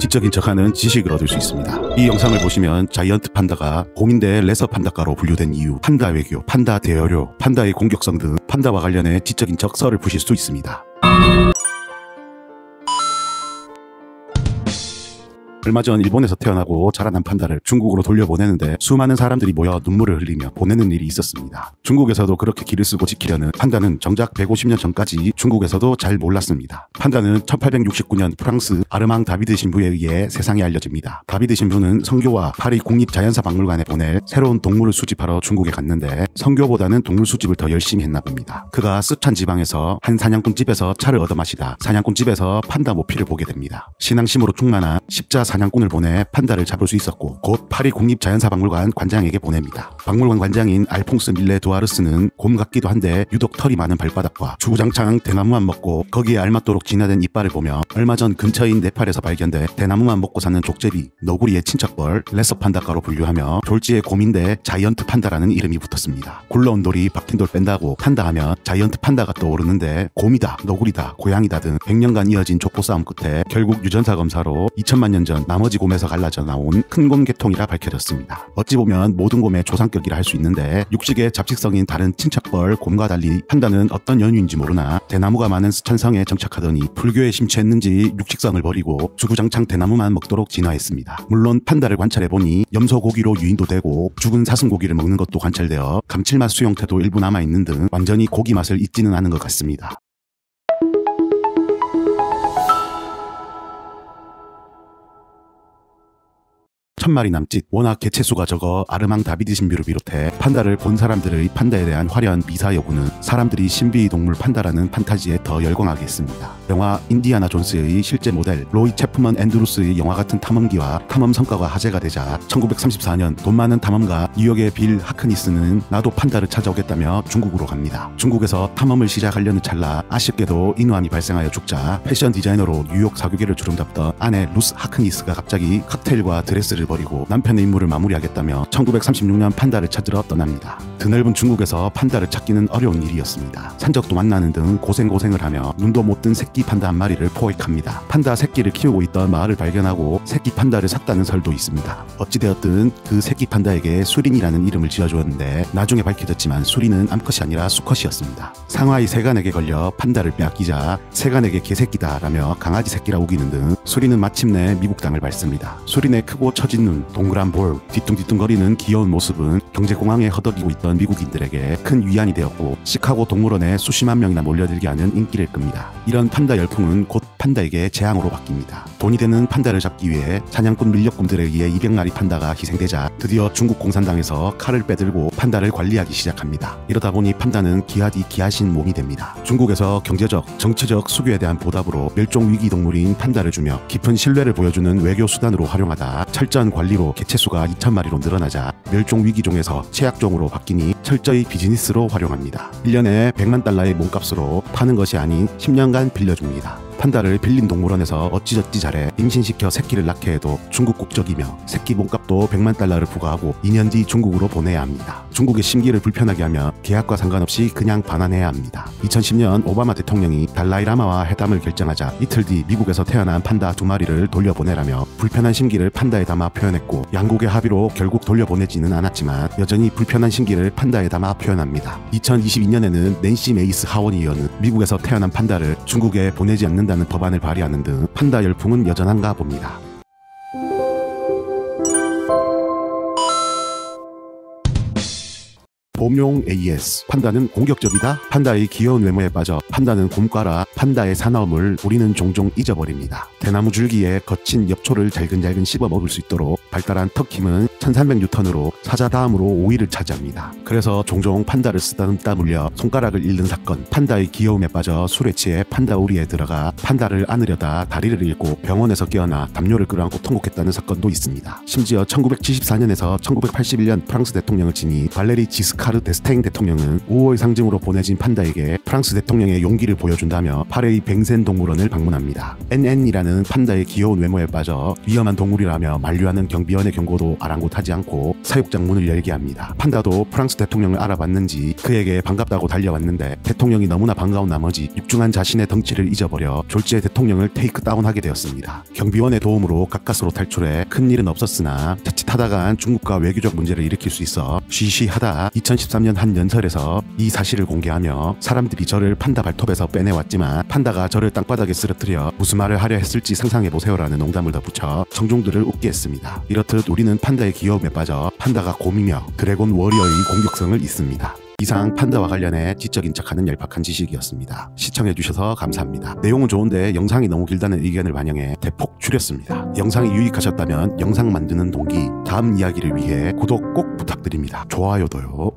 지적인 척하는 지식을 얻을 수 있습니다. 이 영상을 보시면 자이언트 판다가 곰인데 레서 판다가로 분류된 이유, 판다 외교, 판다 대여료, 판다의 공격성 등 판다와 관련해 지적인 척 썰을 푸실 수 있습니다. 얼마 전 일본에서 태어나고 자라난 판다를 중국으로 돌려보내는데 수많은 사람들이 모여 눈물을 흘리며 보내는 일이 있었습니다. 중국에서도 그렇게 기를 쓰고 지키려는 판다는 정작 150년 전까지 중국에서도 잘 몰랐습니다. 판다는 1869년 프랑스 아르망 다비드 신부에 의해 세상에 알려집니다. 다비드 신부는 성교와 파리 국립자연사박물관에 보낼 새로운 동물을 수집하러 중국에 갔는데 성교보다는 동물 수집을 더 열심히 했나 봅니다. 그가 쓰촨 지방에서 한 사냥꾼집에서 차를 얻어 마시다 사냥꾼집에서 판다 모피를 보게 됩니다. 신앙심으로 충만한 십자 사냥꾼을 보내 판다를 잡을 수 있었고 곧 파리 국립자연사박물관 관장에게 보냅니다. 박물관 관장인 알퐁스 밀레 두아르스는 곰 같기도 한데 유독 털이 많은 발바닥과 주구장창 대나무만 먹고 거기에 알맞도록 진화된 이빨을 보며 얼마 전 근처인 네팔에서 발견돼 대나무만 먹고 사는 족제비, 너구리의 친척벌 레서 판다가로 분류하며 졸지의 곰인데 자이언트 판다라는 이름이 붙었습니다. 굴러온 돌이 박힌 돌 뺀다고 판다 하면 자이언트 판다가 떠오르는데 곰이다, 너구리다, 고양이다 등 100년간 이어진 족보 싸움 끝에 결국 유전사 검사로 2000만 년 전 나머지 곰에서 갈라져 나온 큰 곰 계통이라 밝혀졌습니다. 어찌 보면 모든 곰의 조상격이라 할 수 있는데 육식의 잡식성인 다른 친척벌 곰과 달리 판다는 어떤 연유인지 모르나 대나무가 많은 스촨성에 정착하더니 불교에 심취했는지 육식성을 버리고 주구장창 대나무만 먹도록 진화했습니다. 물론 판다를 관찰해보니 염소고기로 유인도 되고 죽은 사슴고기를 먹는 것도 관찰되어 감칠맛 수용태도 일부 남아있는 등 완전히 고기 맛을 잊지는 않은 것 같습니다. 천마리 남짓, 워낙 개체수가 적어 아르망 다비드 신비를 비롯해 판다를 본 사람들의 판다에 대한 화려한 미사 여구는 사람들이 신비의 동물 판다라는 판타지에 더 열광하게 했습니다. 영화 인디아나 존스의 실제 모델 로이 체프먼 앤드루스의 영화 같은 탐험기와 탐험 성과가 화제가 되자 1934년 돈 많은 탐험가 뉴욕의 빌 하크니스는 나도 판다를 찾아오겠다며 중국으로 갑니다. 중국에서 탐험을 시작하려는 찰나 아쉽게도 인후암이 발생하여 죽자 패션 디자이너로 뉴욕 사교계를 주름잡던 아내 루스 하크니스가 갑자기 칵테일과 드레스를 버리고 남편의 임무를 마무리하겠다며 1936년 판다를 찾으러 떠납니다. 드넓은 중국에서 판다를 찾기는 어려운 일이었습니다. 산적도 만나는 등 고생을 하며 눈도 못 뜬 새끼 판다 한 마리를 포획합니다. 판다 새끼를 키우고 있던 마을을 발견하고 새끼 판다를 샀다는 설도 있습니다. 어찌되었든 그 새끼 판다에게 수린이라는 이름을 지어주었는데 나중에 밝혀졌지만 수린은 암컷이 아니라 수컷이었습니다. 상하이 세간에게 걸려 판다를 빼앗기자 세간에게 개새끼다 라며 강아지 새끼라 우기는 등 수린은 마침내 미국 땅을 밟습니다. 수린의 크고 처진 눈, 동그란 볼, 뒤뚱뒤뚱거리는 귀여운 모습은 경제공황에 허덕이고 있던 미국인들에게 큰 위안이 되었고 시카고 동물원에 수십만 명이나 몰려들게 하는 인기를 끕니다. 이런 판다 열풍은 곧 판다에게 재앙으로 바뀝니다. 돈이 되는 판다를 잡기 위해 사냥꾼 밀렵꾼들에 의해 200마리 판다가 희생되자 드디어 중국 공산당에서 칼을 빼들고 판다를 관리하기 시작합니다. 이러다 보니 판다는 기하디 기하신 몸이 됩니다. 중국에서 경제적, 정치적 수교에 대한 보답으로 멸종위기 동물인 판다를 주며 깊은 신뢰를 보여주는 외교 수단으로 활용하다 철저한 관리로 개체수가 2000마리로 늘어나자 멸종위기종에서 최약종으로 바뀌니 철저히 비즈니스로 활용합니다. 1년에 100만 달러의 몸값으로 파는 것이 아닌 10년간 빌려줍니다. 판다를 빌린 동물원에서 어찌저찌 잘해 임신시켜 새끼를 낳게 해도 중국 국적이며 새끼 몸값도 100만 달러를 부과하고 2년 뒤 중국으로 보내야 합니다. 중국의 심기를 불편하게 하며 계약과 상관없이 그냥 반환해야 합니다. 2010년 오바마 대통령이 달라이 라마와 회담을 결정하자 이틀 뒤 미국에서 태어난 판다 2마리를 돌려보내라며 불편한 심기를 판다에 담아 표현했고 양국의 합의로 결국 돌려보내지는 않았지만 여전히 불편한 심기를 판다에 담아 표현합니다. 2022년에는 낸시 메이스 하원 의원은 미국에서 태어난 판다를 중국에 보내지 않는다는 법안을 발의하는 등 판다 열풍은 여전한가 봅니다. 봄용 AS 판다는 공격적이다. 판다의 귀여운 외모에 빠져 판다는 곰과라 판다의 사나움을 우리는 종종 잊어버립니다. 대나무 줄기에 거친 엽초를 잘근잘근 씹어 먹을 수 있도록 발달한 턱 힘은 1300N으로 사자 다음으로 5위를 차지합니다. 그래서 종종 판다를 쓰다듬다 물려 손가락을 잃는 사건, 판다의 귀여움에 빠져 술에 취해 판다 우리에 들어가 판다를 안으려다 다리를 잃고 병원에서 깨어나 담요를 끌어안고 통곡했다는 사건도 있습니다. 심지어 1974년에서 1981년 프랑스 대통령을 지니 발레리 지스카 샤르 데스탱 대통령은 우호의 상징으로 보내진 판다에게 프랑스 대통령의 용기를 보여준다며 파리의 뱅센 동물원을 방문합니다. NN이라는 판다의 귀여운 외모에 빠져 위험한 동물이라며 만류하는 경비원의 경고도 아랑곳하지 않고 사육장 문을 열게 합니다. 판다도 프랑스 대통령을 알아봤는지 그에게 반갑다고 달려왔는데 대통령이 너무나 반가운 나머지 육중한 자신의 덩치를 잊어버려 졸지에 대통령을 테이크다운하게 되었습니다. 경비원의 도움으로 가까스로 탈출해 큰일은 없었으나 자칫하다간 중국과 외교적 문제를 일으킬 수 있어 쉬쉬하다 2013년 한 연설에서 이 사실을 공개하며 사람들이 저를 판다 발톱에서 빼내왔지만 판다가 저를 땅바닥에 쓰러뜨려 무슨 말을 하려 했을지 상상해보세요라는 농담을 덧붙여 청중들을 웃게 했습니다. 이렇듯 우리는 판다의 귀여움에 빠져 판다가 곰이며 드래곤 워리어의 공격성을 잇습니다. 이상 판다와 관련해 지적인 척하는 얄팍한 지식이었습니다. 시청해주셔서 감사합니다. 내용은 좋은데 영상이 너무 길다는 의견을 반영해 대폭 줄였습니다. 영상이 유익하셨다면 영상 만드는 동기, 다음 이야기를 위해 구독 꼭 부탁드립니다. 좋아요도요.